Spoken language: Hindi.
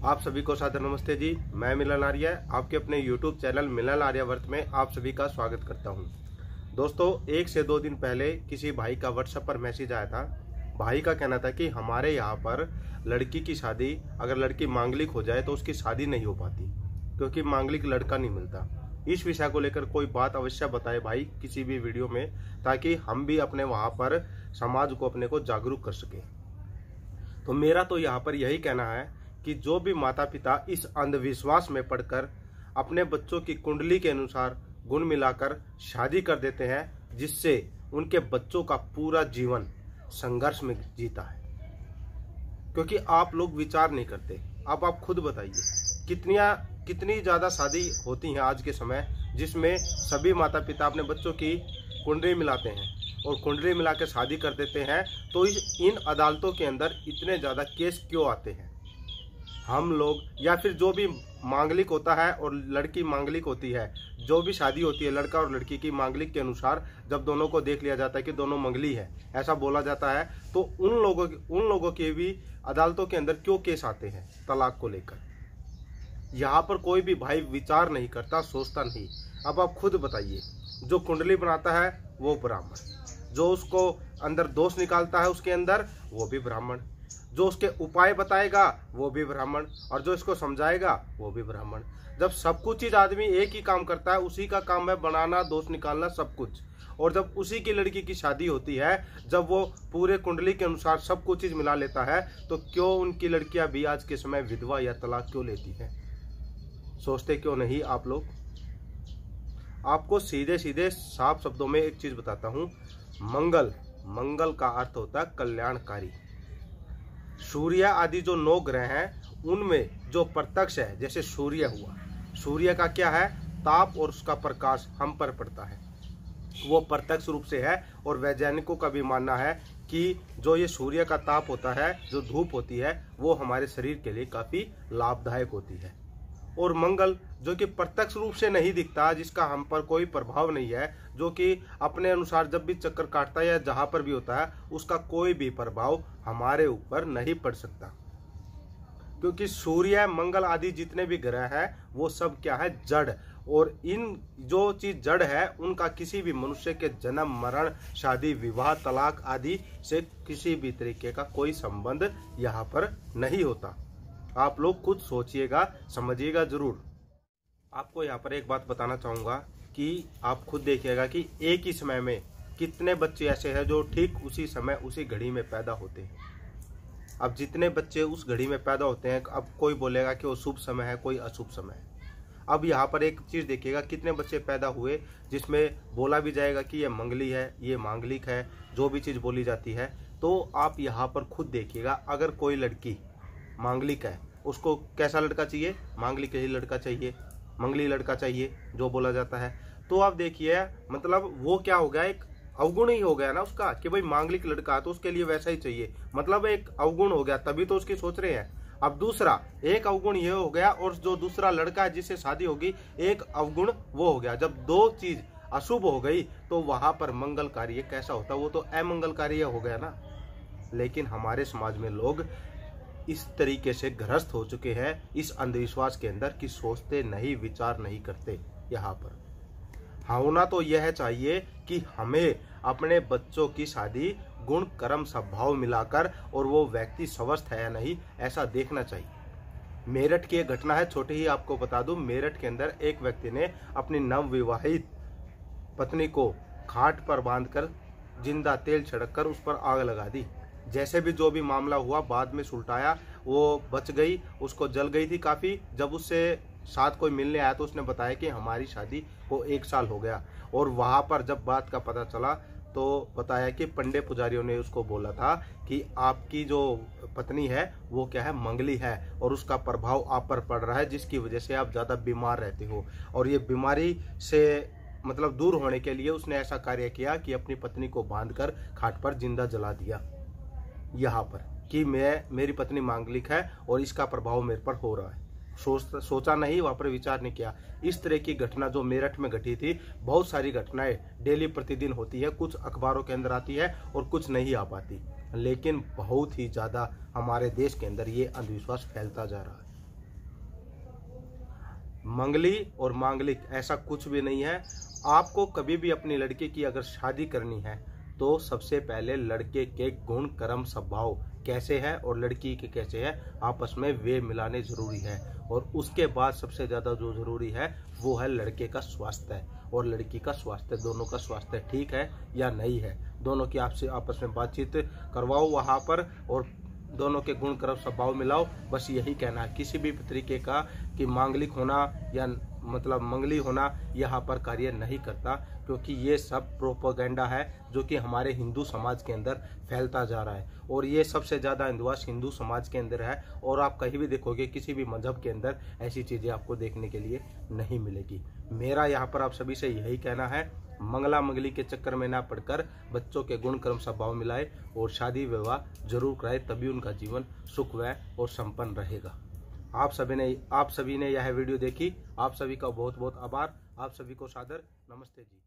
आप सभी को सादर नमस्ते जी। मैं मिलन आर्य आपके अपने YouTube चैनल मिलन आर्यावर्त में आप सभी का स्वागत करता हूं। दोस्तों, 1 से 2 दिन पहले किसी भाई का WhatsApp पर मैसेज आया था। भाई का कहना था कि हमारे यहाँ पर लड़की की शादी, अगर लड़की मांगलिक हो जाए तो उसकी शादी नहीं हो पाती क्योंकि मांगलिक लड़का नहीं मिलता। इस विषय को लेकर कोई बात अवश्य बताए भाई किसी भी वीडियो में, ताकि हम भी अपने वहाँ पर समाज को अपने को जागरूक कर सके। तो मेरा तो यहाँ पर यही कहना है कि जो भी माता पिता इस अंधविश्वास में पड़कर अपने बच्चों की कुंडली के अनुसार गुण मिलाकर शादी कर देते हैं, जिससे उनके बच्चों का पूरा जीवन संघर्ष में जीता है। क्योंकि आप लोग विचार नहीं करते। अब आप खुद बताइए कितनी ज्यादा शादी होती हैं आज के समय, जिसमें सभी माता पिता अपने बच्चों की कुंडली मिलाते हैं और कुंडली मिला के शादी कर देते हैं। तो इन अदालतों के अंदर इतने ज्यादा केस क्यों आते हैं? हम लोग या फिर जो भी मांगलिक होता है और लड़की मांगलिक होती है, जो भी शादी होती है लड़का और लड़की की मांगलिक के अनुसार, जब दोनों को देख लिया जाता है कि दोनों मंगली है, ऐसा बोला जाता है, तो उन लोगों के भी अदालतों के अंदर क्यों केस आते हैं तलाक को लेकर? यहाँ पर कोई भी भाई विचार नहीं करता, सोचता नहीं। अब आप खुद बताइए, जो कुंडली बनाता है वो ब्राह्मण, जो उसको अंदर दोष निकालता है उसके अंदर वो भी ब्राह्मण, जो उसके उपाय बताएगा वो भी ब्राह्मण, और जो इसको समझाएगा वो भी ब्राह्मण। जब सब कुछ चीज आदमी एक ही काम करता है, उसी का काम है बनाना, दोष निकालना, सब कुछ, और जब उसी की लड़की की शादी होती है, जब वो पूरे कुंडली के अनुसार सब कुछ चीज मिला लेता है, तो क्यों उनकी लड़कियां भी आज के समय विधवा या तलाक क्यों लेती हैं? सोचते क्यों नहीं आप लोग? आपको सीधे सीधे साफ शब्दों में एक चीज बताता हूं। मंगल का अर्थ होता है कल्याणकारी। सूर्य आदि जो 9 ग्रह हैं, उनमें जो प्रत्यक्ष है, जैसे सूर्य हुआ, सूर्य का क्या है? ताप और उसका प्रकाश हम पर पड़ता है, वो प्रत्यक्ष रूप से है। और वैज्ञानिकों का भी मानना है कि जो ये सूर्य का ताप होता है, जो धूप होती है, वो हमारे शरीर के लिए काफी लाभदायक होती है। और मंगल जो कि प्रत्यक्ष रूप से नहीं दिखता, जिसका हम पर कोई प्रभाव नहीं है, जो कि अपने अनुसार जब भी चक्कर काटता है या जहां पर भी होता है, उसका कोई भी प्रभाव हमारे ऊपर नहीं पड़ सकता। क्योंकि सूर्य, मंगल आदि जितने भी ग्रह हैं, वो सब क्या है? जड़। और इन जो चीज जड़ है, उनका किसी भी मनुष्य के जन्म, मरण, शादी, विवाह, तलाक आदि से किसी भी तरीके का कोई संबंध यहाँ पर नहीं होता। आप लोग खुद सोचिएगा, समझिएगा जरूर। आपको यहाँ पर एक बात बताना चाहूंगा कि आप खुद देखिएगा कि एक ही समय में कितने बच्चे ऐसे हैं जो ठीक उसी समय, उसी घड़ी में पैदा होते हैं। अब जितने बच्चे उस घड़ी में पैदा होते हैं, अब कोई बोलेगा कि वो शुभ समय है, कोई अशुभ समय है। अब यहाँ पर एक चीज देखिएगा, कितने बच्चे पैदा हुए जिसमें बोला भी जाएगा कि ये मंगली है, ये मांगलिक है, जो भी चीज बोली जाती है। तो आप यहाँ पर खुद देखिएगा, अगर कोई लड़की मांगलिक है, उसको कैसा लड़का चाहिए? मांगलिक ही लड़का चाहिए, मंगली लड़का चाहिए, जो बोला जाता है। तो आप देखिए, मतलब वो क्या हो गया? एक अवगुण ही हो गया ना उसका, कि भाई मांगलिक लड़का तो उसके लिए वैसा ही चाहिए, मतलब एक अवगुण हो गया, तभी तो उसकी सोच रहे हैं। अब दूसरा एक अवगुण ये हो गया, और जो दूसरा लड़का है जिससे शादी होगी, एक अवगुण वो हो गया। जब 2 चीज अशुभ हो गई, तो वहां पर मंगल कार्य कैसा होता? वो तो अमंगल कार्य हो गया ना। लेकिन हमारे समाज में लोग इस तरीके से ग्रस्त हो चुके हैं इस अंधविश्वास के अंदर, कि सोचते नहीं, विचार नहीं करते। यहाँ पर होना तो यह चाहिए कि हमें अपने बच्चों की शादी गुण, कर्म, स्वभाव मिलाकर, और वो व्यक्ति स्वस्थ है या नहीं, ऐसा देखना चाहिए। मेरठ की एक घटना है, छोटी ही आपको बता दूं। मेरठ के अंदर एक व्यक्ति ने अपनी नवविवाहित पत्नी को खाट पर बांधकर जिंदा तेल छिड़ककर उस पर आग लगा दी। जैसे भी जो भी मामला हुआ, बाद में सुलटाया, वो बच गई, उसको जल गई थी काफी। जब उससे साथ कोई मिलने आया तो उसने बताया कि हमारी शादी को 1 साल हो गया। और वहां पर जब बात का पता चला तो बताया कि पंडे पुजारियों ने उसको बोला था कि आपकी जो पत्नी है वो क्या है? मंगली है, और उसका प्रभाव आप पर पड़ रहा है, जिसकी वजह से आप ज्यादा बीमार रहते हो। और ये बीमारी से मतलब दूर होने के लिए उसने ऐसा कार्य किया कि अपनी पत्नी को बांधकर खाट पर जिंदा जला दिया, यहाँ पर, कि मेरी पत्नी मांगलिक है और इसका प्रभाव मेरे पर हो रहा है। सोचा नहीं, वहां पर विचार नहीं किया। इस तरह की घटना जो मेरठ में घटी थी, बहुत सारी घटनाएं डेली प्रतिदिन होती है, कुछ अखबारों के अंदर आती है और कुछ नहीं आ पाती। लेकिन बहुत ही ज्यादा हमारे देश के अंदर ये अंधविश्वास फैलता जा रहा है। मंगली और मांगलिक ऐसा कुछ भी नहीं है। आपको कभी भी अपनी लड़की की अगर शादी करनी है तो सबसे पहले लड़के के गुण कर्म स्वभाव कैसे है और लड़की के कैसे है आपस में वे मिलाने जरूरी है। और उसके बाद सबसे ज़्यादा जो ज़रूरी है वो है लड़के का स्वास्थ्य और लड़की का स्वास्थ्य। दोनों का स्वास्थ्य ठीक है या नहीं है, दोनों की आपसे आपस में बातचीत करवाओ वहाँ पर और दोनों के गुण कर्म स्वभाव मिलाओ। बस यही कहना है। किसी भी तरीके का कि मांगलिक होना या मतलब मंगली होना यहाँ पर कार्य नहीं करता, क्योंकि ये सब प्रोपेगेंडा है जो कि हमारे हिंदू समाज के अंदर फैलता जा रहा है। और ये सबसे ज़्यादा अंधविश्वास हिंदू समाज के अंदर है। और आप कहीं भी देखोगे किसी भी मजहब के अंदर ऐसी चीज़ें आपको देखने के लिए नहीं मिलेगी। मेरा यहाँ पर आप सभी से यही कहना है, मंगला मंगली के चक्कर में ना पड़कर बच्चों के गुण कर्म स्वभाव मिलाए और शादी विवाह जरूर कराए, तभी उनका जीवन सुखमय और संपन्न रहेगा। आप सभी ने यह वीडियो देखी। आप सभी का बहुत बहुत आभार। आप सभी को सादर नमस्ते जी।